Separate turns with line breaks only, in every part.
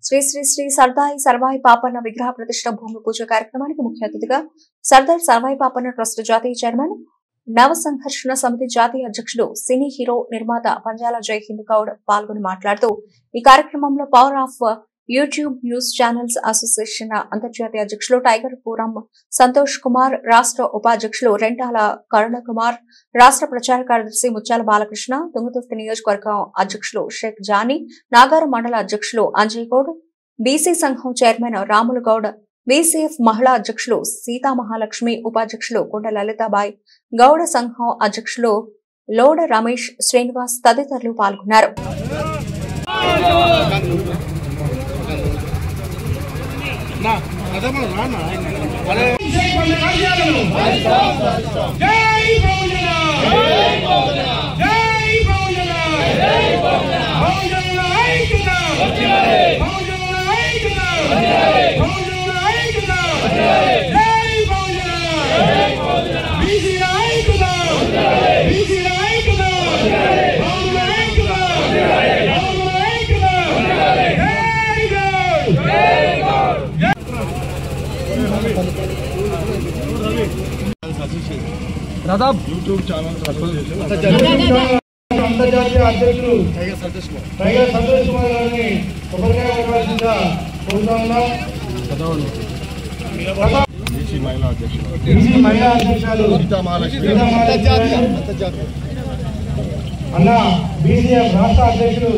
శ్రీ శ్రీ శ్రీ సర్దాయి సర్వాయి పాపన్న విగ్రహ ప్రతిష్ఠ భూమి పూజ కార్యక్రమానికి ముఖ్య అతిథిగా సర్దార్ సర్వాయి పాపన్న ట్రస్ట్ జాతీయ చైర్మన్ నవ సంఘర్షణ సమితి జాతీయ అధ్యక్షుడు సినీ హీరో నిర్మాత పంజాల జై హింద్ గౌడ్ పాల్గొని మాట్లాడుతూ ఈ కార్యక్రమంలో power of YouTube news channels association అంతర్జాతీయ అధ్యక్షులు టైగర్ పూరం సంతోష్ కుమార్, రాష్ట్ర ఉపాధ్యక్షులు రెంటాల కరుణ కుమార్, రాష్ట్ర ప్రచార కార్యదర్శి ముత్యాల బాలకృష్ణ, తుంగతుర్తి నియోజకవర్గం అధ్యక్షులు షేక్ జానీ, నాగార మండల అధ్యక్షులు అంజయ్ గౌడ్, బీసీ సంఘం చైర్మన్ రాములు గౌడ్, బీసీఎఫ్ మహిళా అధ్యక్షులు సీతా మహాలక్ష్మి, ఉపాధ్యక్షులు కొండ లలితాబాయి, గౌడ సంఘం అధ్యక్షులు లోడ రమేష్, శ్రీనివాస్ తదితరులు పాల్గొన్నారు.
యూట్యూబ్ ఛానల్ అంతర్జాతీయ అధ్యక్షులు టైగర్ సంతోష్ కుమార్ గారిని కొబ్బరికాయ కొట్టాల్సిందిగా కోరుతా ఉన్నాం. బీసీ మహిళా అధ్యక్షులు అన్న బీసీఎఫ్ రాష్ట్ర అధ్యక్షులు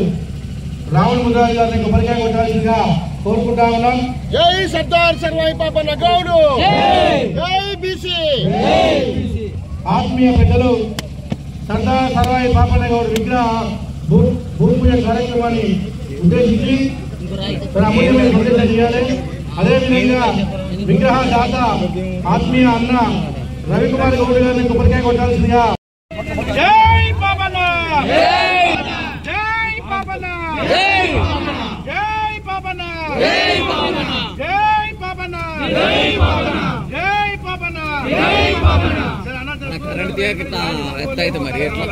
రాములు ముద్రాజు గారిని కొబ్బరికాయ కొట్టాల్సిందిగా కోరుకుంటా ఉన్నాం.
జై సర్దార్ సర్వాయి పాపన్న గౌడు, జై బీసీ.
ఆత్మీయ పెద్దలు సర్దార్ సర్వాయి పాపన్న గౌడ్ విగ్రహ భూమి పూజ కార్యక్రమాన్ని ఉద్దేశించి అమూల్యమైన సందేశం చేయాలి. అదేవిధంగా విగ్రహ దాత ఆత్మీయ అన్న రవికుమార్ గౌడ్ గారిని కొబ్బరికాయ కొట్టాల్సిందిగా.
జై పాపన్న, జై పాపన్న, జై పాపన్న, జై పాపన్న, జై పాపన్న, జై పాపన్న, జై పాపన్న, జై పాపన్న. రెండు తీయకిట ఎత్తైతే మరి ఎట్లా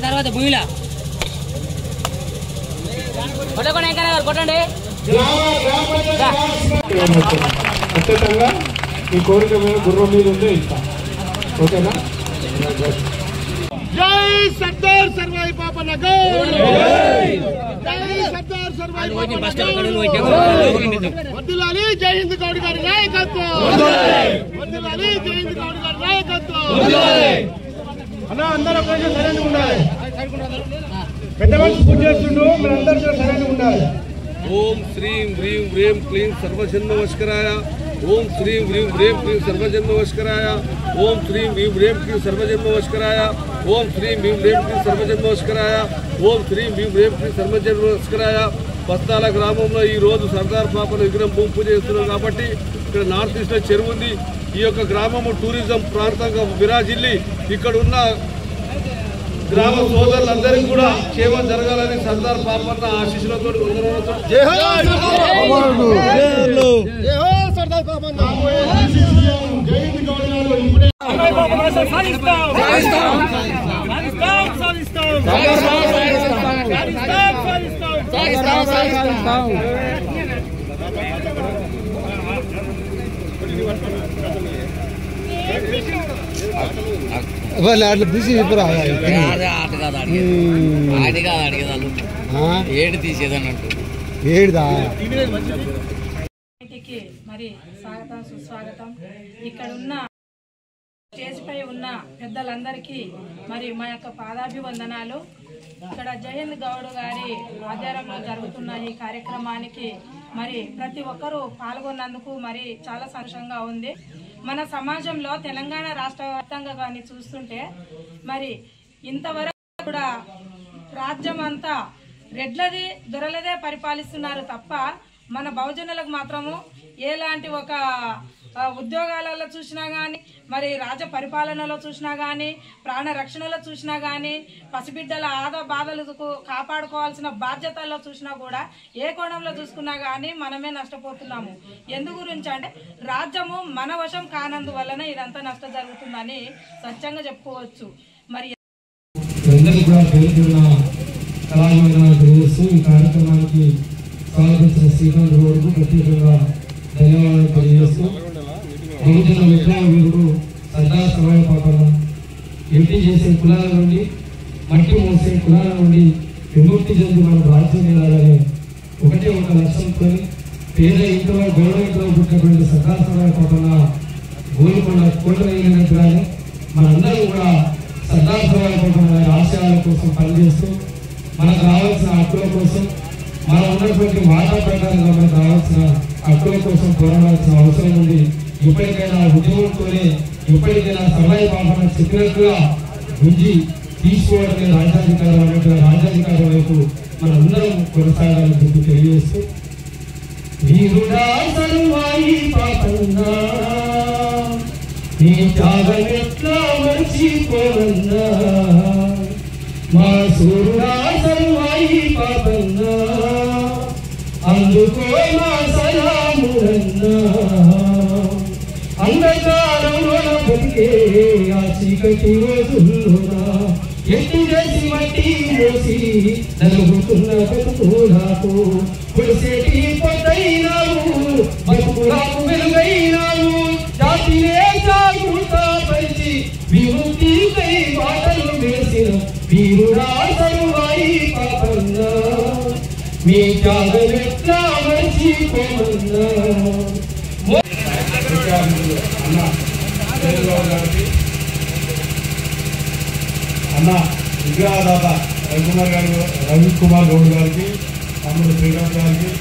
తర్వాత భూమిలా కొట్టండి.
ఖచ్చితంగా ఈ కోరిక మీద గుర్రం మీద ఉంటే ఇస్తాం. ఓకేనా?
జై సర్దార్ సర్వాయి పాపన్న గౌడ్, జై సర్దార్ సర్వాయి పాపన్న గౌడ్. వర్ధిల్లాలి జై హింద్ గౌడ్ గారి నాయకత్వం, వర్ధిల్లాలి జై హింద్ గౌడ్ గారి నాయకత్వం.
అన్న అందరూ కొంచెం సరైన ఉండాలి. పెద్ద మనిషి పూజ చేస్తుండ్రు, మీరు అందరూ సరైన ఉండాలి.
ఓం శ్రీం హ్రీం హ్రీం క్లీం సర్వజన్మవస్కరాయ, ఓం శ్రీం హ్రీం హ్రీం క్లీం సర్వజన్మవస్కరాయ, ఓం శ్రీం హ్రీం హ్రీం క్లీం సర్వజన్మవస్కరాయ, ఓం శ్రీం హ్రీం హ్రీం క్లీం సర్వజన్మవస్కరాయ, ఓం శ్రీం హ్రీం హ్రీం క్లీం సర్వజన్మవస్కరాయ. పస్తాల గ్రామంలో ఈ రోజు సర్దార్ పాపన్న విగ్రహం భూమి పూజ చేస్తున్నాం కాబట్టి ఇక్కడ నార్త్ ఈస్ట్ లో చెరువు ఉంది. ఈ యొక్క గ్రామము టూరిజం ప్రాంతంగా విరాజిల్లి ఇక్కడ ఉన్న గ్రామ సోదరులందరికీ కూడా క్షేమం జరగాలని సర్దార్ పాపన్న ఆశీస్సులతో
ఏడు తీసేదన్నట్టు
మరి స్వాగతం సుస్వాగతం. ఇక్కడ ఉన్న స్టేజ్ పై ఉన్న పెద్దలందరికీ మరి మా యొక్క పాదాభివందనాలు. ఇక్కడ జయంత్ గౌడ్ గారి ఆధ్వర్యంలో జరుగుతున్న ఈ కార్యక్రమానికి మరి ప్రతి ఒక్కరూ పాల్గొన్నందుకు మరి చాలా సంతోషంగా ఉంది. మన సమాజంలో తెలంగాణ రాష్ట్ర వ్యాప్తంగా కానీ చూస్తుంటే మరి ఇంతవరకు కూడా రాజ్యం అంతా రెడ్లది దొరలదే పరిపాలిస్తున్నారు తప్ప మన బహుజనులకు మాత్రము ఎలాంటి ఒక ఉద్యోగాలలో చూసినా కానీ, మరి రాజ్య పరిపాలనలో చూసినా కానీ, ప్రాణ రక్షణలో చూసినా కానీ, పసిబిడ్డల బాధలకు కాపాడుకోవాల్సిన బాధ్యతల్లో చూసినా కూడా, ఏ కోణంలో చూసుకున్నా కానీ మనమే నష్టపోతున్నాము. ఎందు గురించి అంటే రాజ్యము మన వశం కానందువలన ఇదంతా నష్టం జరుగుతుందని స్వచ్ఛంగా చెప్పుకోవచ్చు. మరి
ఈ కార్యక్రమానికి స్వాగతించిన శ్రీకాంత్ గౌడ్కు ప్రత్యేకంగా ధన్యవాదాలు తెలియజేస్తూ, గిరిజన విప్లవ వీరుడు సర్దార్ సర్వాయి పాపన్న ఎంపీ చేసే కులాల నుండి, మట్టి మోసే కులాల నుండి విముక్తి చెంది మన రాజ్యం ఏలాలని ఒకటే ఒక లక్ష్యంతో పేద ఇంట్లో గౌరవ ఇంట్లో పుట్టినటువంటి సర్దార్ సర్వాయి పాపన్న గోల్కొండ కోట అయినట్టుగానే మనందరూ కూడా సర్దార్ సర్వాయి పాపన్న ఆశయాల కోసం పనిచేస్తూ మనకు రావాల్సిన హక్కుల కోసం, మనం ఉన్నటువంటి వాటా ప్రకారంగా మనకు రావాల్సిన హక్కుల కోసం పోరాడాల్సిన అవసరం ఉంది. ఇప్పటికైనా ఉద్యోగంతోనే ఇప్పటికైనా సర్వాయి పాపన్న చెప్పినట్టుగా గుంజి తీసుకోవడమే రాజ్యాధికారం అన్నట్టుగా రాజ్యాధికారం వైపు మనందరం కొనసాగాలని చెప్పి తెలియజేస్తూ, వీరుడా సర్వాయి పాపన్న నీ త్యాగం ఎట్లా మర్చిపోవన్నా, మా సూర్యుడా సర్వాయి పాపన్న అందుకో మా సలామురన్నా, అంధకారంలో బతికే ఆ చీకటి రోజుల్లోనా ఎట్టి చేసి మట్టి మోసి నలుగుతున్న బతుకులకు పులిసేటి పొద్దైనావు, బతుకులకు వెలుగైనావు, జాతినే జాగృత పరిచి విముక్తికై బాటలు వేసిన వీరుడా సర్వాయి పాపన్న మీ త్యాగం ఎట్లా మర్చిపోమన్నా.
అన్న విగ్రహదాత రవికుమార్ గౌడ్ గారికి, తమ్ముడు శ్రీకాంత్ గారికి,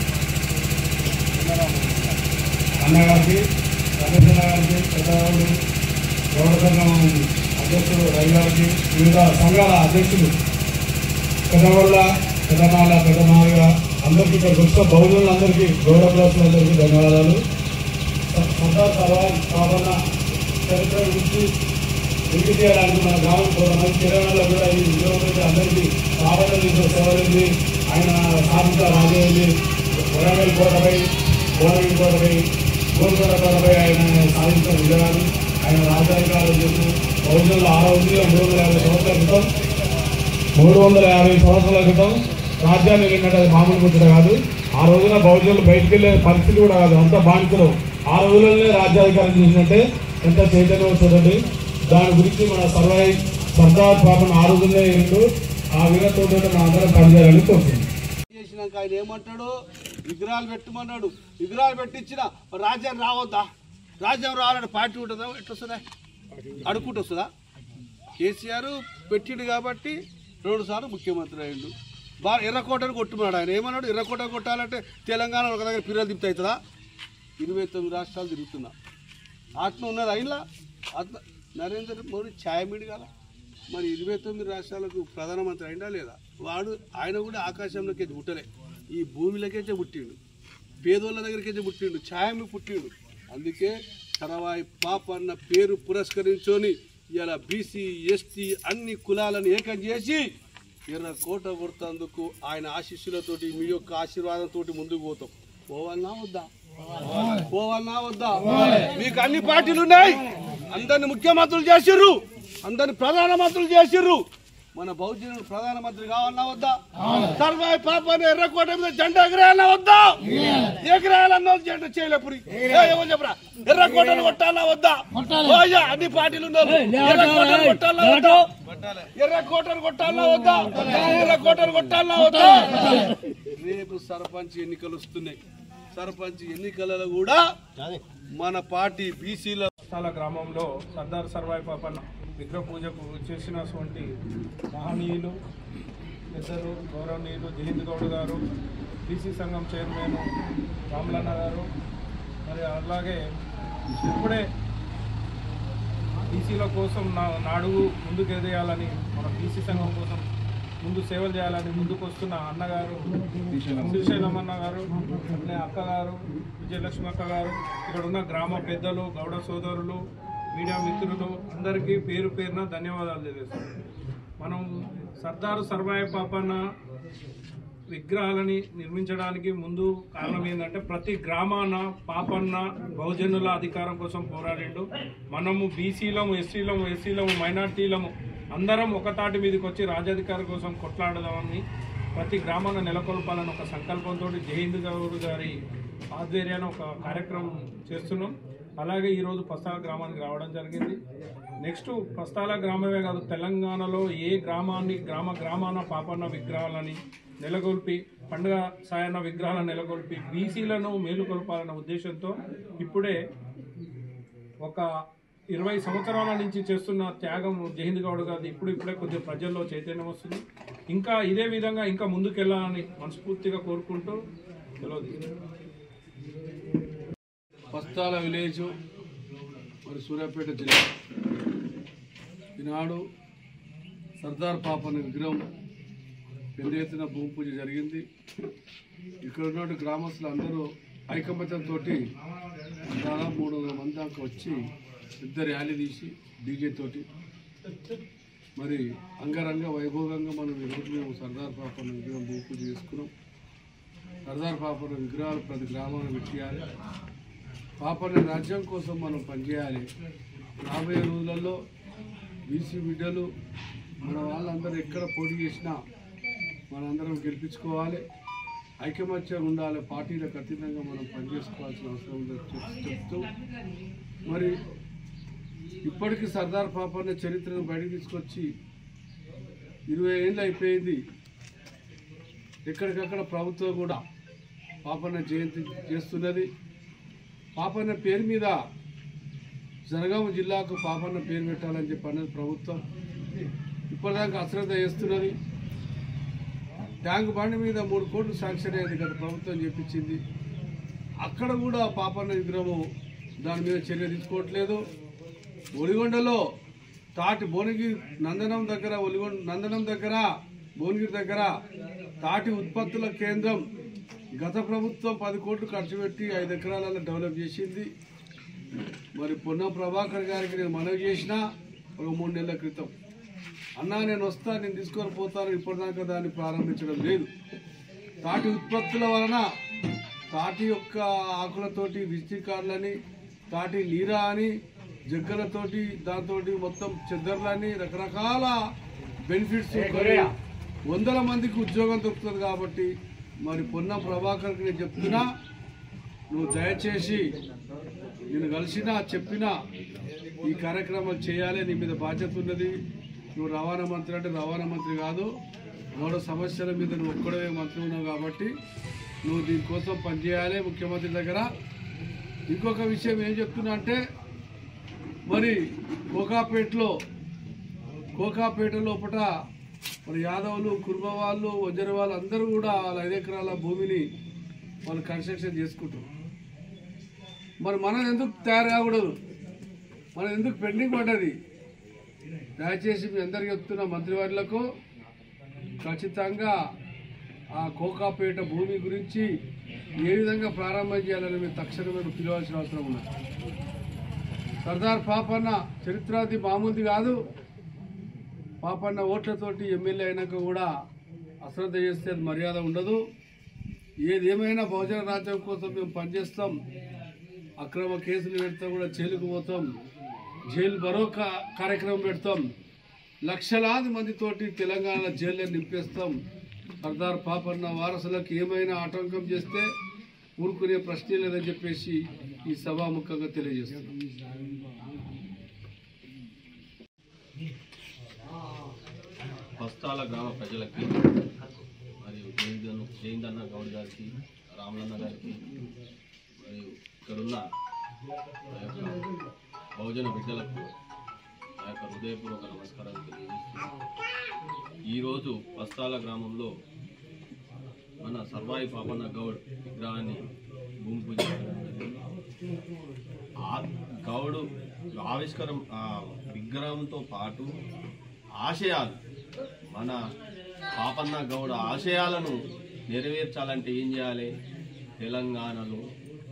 అన్నగారికి, రమేష్ గారికి, పెద్దవాళ్ళు గౌడ సంఘం అధ్యక్షుడు రవి గారికి, వివిధ సంఘాల అధ్యక్షులు పెద్దవాళ్ళ పెద్దమాల పెద్దమావిగా అందరికీ ఇక్కడికి వచ్చిన బహుజనులందరికీ, గౌడ ప్రజలందరికీ ధన్యవాదాలు. సర్దార్ సర్వాయి పాపన్న చరిత్ర గురించి వెలికి తీయడానికి మన గ్రామం కొంతమంది తెలంగాణలో కూడా ఈ ఉద్యోగం అందరికీ పాపన్న చేసిన సేవలుంది. ఆయన సాధిత రాజేంది వరంగల్ కోటపై, భువనగిరి కోటపై, గోల్కొండ కోటపై ఆయన సాధించిన విజయాలు, ఆయన రాజ్యాధికారులు చేసిన బహుజనుల 350 సంవత్సరాల క్రితం రాజ్యాన్ని వెళ్ళినట్టు అది మామూలు ముచ్చట కాదు. ఆ రోజున బహుజనులు బయటికి వెళ్ళే పరిస్థితి కూడా కాదు, అంతా బానిసలు. ఆ రోజులనే రాజ్యాధికారం చేసినట్టే ఎంత చైతన్యం చూడండి. దాని గురించి మన సర్దార్ పాపన్న ఆ రోజులనే ఏంటో ఆ వీరతో మన అందరం పనిచేయాలని కోరుతుంది.
చేసినాక ఆయన ఏమంటాడు, విగ్రహాలు పెట్టమన్నాడు. విగ్రహాలు పెట్టించిన రాజ్యం రావద్దా? రాజ్యం రావాలంటే పార్టీ ఉంటుందా? ఎట్లొస్తుందా? అడుక్కుంటూ వస్తుందా? కేసీఆర్ పెట్టిండు కాబట్టి 2 సార్లు ముఖ్యమంత్రి అయ్యిండు. ఎర్రకోటను కొట్టుకున్నాడు. ఆయన ఏమన్నాడు, ఎర్రకోట కొట్టాలంటే తెలంగాణ ఒక దగ్గర పిల్లలు తిప్పుతా అవుతుందా? 29 రాష్ట్రాలు తిరుగుతున్నా. ఆత్మ ఉన్నది అయినా ఆత్మ. నరేంద్ర మోడీ ఛాయమీడి కదా, మరి 29 రాష్ట్రాలకు ప్రధానమంత్రి అయినా లేదా? ఆయన కూడా ఆకాశంలోకి పుట్టలే, ఈ భూమిలోకే పుట్టిండు, పేదోళ్ళ దగ్గరికే పుట్టిండు, ఛాయమి పుట్టిండు. అందుకే సర్వాయి పాపన్న పేరు పురస్కరించుకొని ఇలా బీసీ ఎస్టీ అన్ని కులాలను ఏకం చేసి ఎర్రకోట కొడుతందుకు ఆయన ఆశీస్సులతోటి, మీ యొక్క ఆశీర్వాదంతో ముందుకు పోతాం. పోవాలన్నా వద్దా? పోవాలన్నా వద్దా? మీకు అన్ని పార్టీలు ఉన్నాయి, అందరిని ముఖ్యమంత్రులు చేసిర్రు, అందరిని ప్రధానమంత్రులు చేసిర్రు. మన బహుజనుడు ప్రధానమంత్రి కావాలన్నా వద్దా? సర్వాయి పాపన్న ఎర్రకోట మీద జెండా ఎగరేయాలన్నా వద్దా? ఎగరేయాలన్నా జెండా చేయలేపురి ఏమో చెప్పరా? ఎర్రకోటను కొట్టాలన్నా వద్దా? అన్ని పార్టీలు ఉన్నారు. ఎర్రకోటను కొట్టాలన్నా వద్దా? ఎర్రకోటను కొట్టాలన్నా వద్దా? ఎర్రకోటను కొట్టాలన్నా వద్దా? రేపు సర్పంచ్ ఎన్నికలు వస్తున్నాయి. సర్పంచ్ ఎన్నికలలో కూడా మన పార్టీ బీసీల
గ్రామంలో సర్దార్ సర్వాయి పాపన్న విగ్రహ పూజకు చేసినటువంటి మహనీయులు పెద్దలు గౌరవనీయులు జయంత్ గౌడ్ గారు, బీసీ సంఘం చైర్మన్ రామలన్న గారు, మరి అలాగే ఇప్పుడే బీసీల కోసం నాడుగు ముందుకు ఎదేయాలని మన బీసీ సంఘం కోసం ముందు సేవలు చేయాలని ముందుకు వస్తున్న అన్నగారు శ్రీశైలం అన్న గారు, అక్కగారు, విజయలక్ష్మి అక్క గారు, ఇక్కడ ఉన్న గ్రామ పెద్దలు, గౌడ సోదరులు, మీడియా మిత్రులు అందరికీ పేరు పేరున ధన్యవాదాలు తెలియజేస్తున్నాం. మనం సర్దారు సర్వాయి పాపన్న విగ్రహాలని నిర్మించడానికి ముందు కారణం ఏంటంటే ప్రతి గ్రామాన పాపన్న బహుజనుల అధికారం కోసం పోరాడిండు. మనము బీసీలము, ఎస్సీలము, మైనార్టీలము అందరం ఒకతాటి మీదకి వచ్చి రాజ్యాధికారం కోసం కొట్లాడదామని ప్రతి గ్రామాన నెలకొల్పాలని ఒక సంకల్పంతో జయహింద్ గౌడ్ గారి ఆధ్వర్యాన్ని ఒక కార్యక్రమం చేస్తున్నాం. అలాగే ఈరోజు పస్తాల గ్రామానికి రావడం జరిగింది. నెక్స్ట్ పస్తాల గ్రామమే కాదు, తెలంగాణలో ఏ గ్రామాన పాపన్న విగ్రహాలని నెలకొల్పి, పండుగ సాయన్న విగ్రహాలను నెలకొల్పి బీసీలను మేలుకొల్పాలన్న ఉద్దేశంతో ఇప్పుడే ఒక 20 సంవత్సరాల నుంచి చేస్తున్న త్యాగం జయహింద్ గౌడ్ గారిది ఇప్పుడే కొద్దిగా ప్రజల్లో చైతన్యం వస్తుంది. ఇంకా ఇదే విధంగా ఇంకా ముందుకెళ్లాలని మనస్ఫూర్తిగా కోరుకుంటూ తెలియదు.
పస్తాల విలేజ్ మరి సూర్యాపేట జిల్లా ఈనాడు సర్దార్ పాపన్న విగ్రహం పెద్ద ఎత్తున భూమి పూజ జరిగింది. ఇక్కడ ఉన్నటువంటి గ్రామస్తులు అందరూ ఐకమత్యంతో దాదాపు 300 మంది దాకా వచ్చి పెద్ద ర్యాలీ తీసి డీజే తోటి మరి అంగరంగ వైభోగంగా మనం ఈరోజు మేము సర్దార్ పాపన్న విగ్రహం భూమి పూజ చేసుకున్నాం. సర్దార్ పాపన్న విగ్రహాలు ప్రతి గ్రామాన్ని పెట్టేయాలి. పాపన్న రాజ్యం కోసం మనం పనిచేయాలి. రాబోయే రోజులలో బీసీ బిడ్డలు మన వాళ్ళందరూ ఎక్కడ పోటీ చేసినా మనందరం గెలిపించుకోవాలి. ఐకమత్యం ఉండాలి. పార్టీలకు అతీతంగా మనం పనిచేసుకోవాల్సిన అవసరం ఉందని చెప్తూ మరి ఇప్పటికీ సర్దార్ పాపన్న చరిత్రను బయటకు తీసుకొచ్చి 20 ఏళ్ళు అయిపోయింది. ఎక్కడికక్కడ ప్రభుత్వం కూడా పాపన్న జయంతి చేస్తున్నది. పాపన్న పేరు మీద జనగామ జిల్లాకు పాపన్న పేరు పెట్టాలని చెప్పి అన్నది ప్రభుత్వం. ఇప్పటిదాకా అశ్రద్ధ చేస్తున్నది. ట్యాంక్ బండి మీద 3 కోట్లు శాంక్షన్ అయింది, గత ప్రభుత్వం చెప్పించింది. అక్కడ కూడా పాపన్న విగ్రహం దాని మీద చర్య తీసుకోవట్లేదు. ఒలిగొండలో తాటి భువనగిరి నందనం దగ్గర భువనగిరి దగ్గర తాటి ఉత్పత్తుల కేంద్రం గత ప్రభుత్వం 10 కోట్లు ఖర్చు పెట్టి 5 ఎకరాలలో డెవలప్ చేసింది. మరి పొన్నం ప్రభాకర్ గారికి నేను మనవి చేసిన ఒక 3 నెలల క్రితం, అన్నా నేను వస్తా, నేను తీసుకొని పోతాను. ఇప్పటిదాకా దాన్ని ప్రారంభించడం లేదు. తాటి ఉత్పత్తుల వలన తాటి యొక్క ఆకులతోటి విజిటింగ్ కార్డులని, తాటి నీరా అని, జగ్గలతోటి, దాంతో మొత్తం చెద్దర్లని, రకరకాల బెనిఫిట్స్, 100 మందికి ఉద్యోగం దొరుకుతుంది. కాబట్టి మరి పొన్నం ప్రభాకర్కి నేను చెప్తున్నా, నువ్వు దయచేసి నేను కలిసినా చెప్పినా ఈ కార్యక్రమాలు చేయాలి. నీ మీద బాధ్యత ఉన్నది. నువ్వు రవాణా మంత్రి అంటే రవాణా మంత్రి కాదు, గౌడ సమస్యల మీద నువ్వు ఒక్కడే మంత్రి ఉన్నావు. కాబట్టి నువ్వు దీనికోసం పనిచేయాలి ముఖ్యమంత్రి దగ్గర. ఇంకొక విషయం ఏం చెప్తున్నా అంటే, మరి కోకాపేట లోపల మరి యాదవులు, కుర్మ వాళ్ళు, వజ్ర వాళ్ళు అందరూ కూడా వాళ్ళ 5 ఎకరాల భూమిని వాళ్ళు కన్స్ట్రక్షన్ చేసుకుంటారు. మరి మనం ఎందుకు తయారు కాకూడదు? మనం ఎందుకు పెండింగ్ పడ్డది? దయచేసి మీ అందరికీ చెప్తున్న మంత్రివర్యులకు ఖచ్చితంగా ఆ కోకాపేట భూమి గురించి ఏ విధంగా ప్రారంభం చేయాలని మీరు తక్షణమే పిలవాల్సిన అవసరం ఉన్నది. సర్దార్ పాపన్న చరిత్రాది మామూలుది కాదు. పాపన్న ఓట్లతోటి ఎమ్మెల్యే అయినాక కూడా అశ్రద్ధ చేస్తే అది మర్యాద ఉండదు. ఏదేమైనా బహుజన రాజ్యం కోసం మేము పనిచేస్తాం. అక్రమ కేసులు పెడతాం, కూడా జైలుకు పోతాం. జైలు బరో కార్యక్రమం పెడతాం. లక్షలాది మందితోటి తెలంగాణ జైల్లో నింపేస్తాం. సర్దార్ పాపన్న వారసులకు ఏమైనా ఆటంకం చేస్తే ఊరుకునే ప్రశ్నే లేదని చెప్పేసి ఈ సభాముఖంగా తెలియజేస్తాం.
పస్తాల గ్రామ ప్రజలకి మరియు జయందన్న గౌడ్ గారికి, రామలన్న గారికి మరియు ఇక్కడున్న బహుజన బిడ్డలకు ఆ యొక్క హృదయపూర్వక నమస్కారాలు తెలియజేస్తున్నాను. ఈరోజు పస్తాల గ్రామంలో మన సర్వాయి పాపన్న గౌడ్ విగ్రహాన్ని భూమి పూజ గౌడు ఆవిష్కారం విగ్రహంతో పాటు ఆశయాలు మన పాపన్న గౌడ ఆశయాలను నెరవేర్చాలంటే ఏం చేయాలి? తెలంగాణలో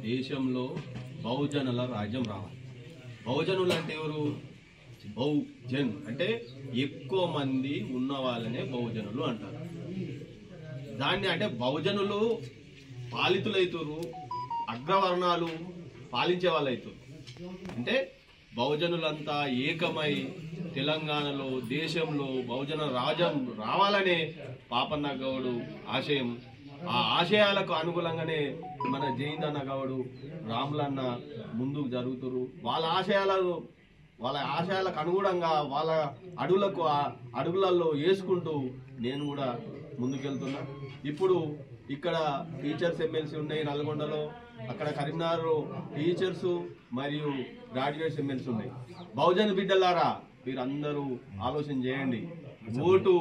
దేశంలో బహుజనుల రాజ్యం రావాలి. బహుజనులు అంటే ఎవరు? బహుజన్ అంటే ఎక్కువ మంది ఉన్న వాళ్ళనే బహుజనులు అంటారు. దాన్ని అంటే బహుజనులు పాలితులైతురు, అగ్రవర్ణాలు పాలించే వాళ్ళు అవుతారు. అంటే బహుజనులంతా ఏకమై తెలంగాణలో దేశంలో బహుజన రాజ్యం రావాలనే పాపన్న గౌడు ఆశయం. ఆ ఆశయాలకు అనుగుణంగానే మన జయందన్న గౌడు, రాములన్న ముందుకు జరుగుతురు. వాళ్ళ ఆశయాలకు అనుగుణంగా వాళ్ళ అడుగులలో వేసుకుంటూ నేను కూడా ముందుకెళ్తున్నా. ఇప్పుడు ఇక్కడ టీచర్స్ ఎమ్మెల్సీ ఉన్నాయి నల్గొండలో, అక్కడ కరీంనగర్ టీచర్స్ మరియు గ్రాడ్యుయేట్స్ ఎమ్మెల్సీ ఉన్నాయి. బహుజన బిడ్డలారా మీరందరూ ఆలోచన చేయండి. ఓటు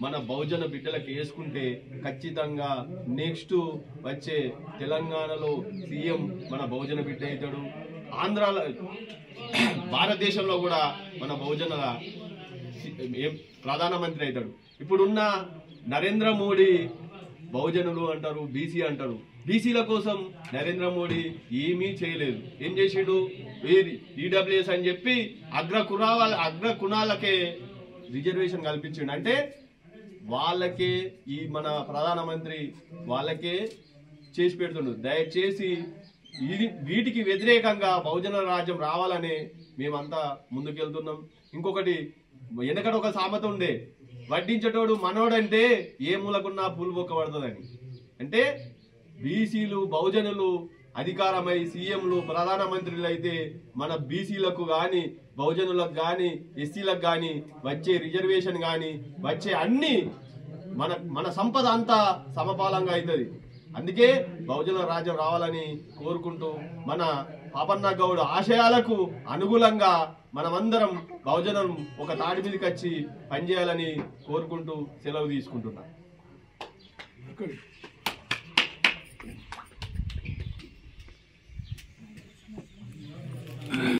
మన బహుజన బిడ్డలకు వేసుకుంటే ఖచ్చితంగా నెక్స్ట్ వచ్చే తెలంగాణలో సీఎం మన బహుజన బిడ్డ అవుతాడు. ఆంధ్రాలో భారతదేశంలో కూడా మన బహుజనుల ప్రధానమంత్రి అవుతాడు. ఇప్పుడున్న నరేంద్ర మోడీ బహుజనులు అంటారు, బీసీ అంటారు. బీసీల కోసం నరేంద్ర మోడీ ఏమీ చేయలేదు. ఏం చేసాడు? ఈడబ్ల్యూఎస్ అని చెప్పి అగ్ర కుణాలకే రిజర్వేషన్ కల్పించాడు. అంటే వాళ్ళకే ఈ మన ప్రధానమంత్రి వాళ్ళకే చేసి పెడుతుండు. దయచేసి వీటికి వ్యతిరేకంగా బహుజన రాజ్యం రావాలని మేమంతా ముందుకెళ్తున్నాం. ఇంకొకటి, వెనకడ ఒక సామెత ఉండే, వడ్డించేటోడు మనోడంటే ఏ మూలకున్నా పూలు బొక్క పడుతుందని. అంటే బీసీలు బహుజనులు అధికారమై సీఎంలు ప్రధానమంత్రులు అయితే మన బీసీలకు కానీ బహుజనులకు కానీ ఎస్సీలకు కానీ వచ్చే రిజర్వేషన్ కానీ వచ్చే అన్ని మన సంపద అంతా సమపాలంగా అవుతుంది. అందుకే బహుజన రాజ్యం రావాలని కోరుకుంటూ మన పాపన్న గౌడ్ ఆశయాలకు అనుగుణంగా మనమందరం బహుజనం ఒక తాడి మీదకి వచ్చి పనిచేయాలని కోరుకుంటూ సెలవు తీసుకుంటున్నాం.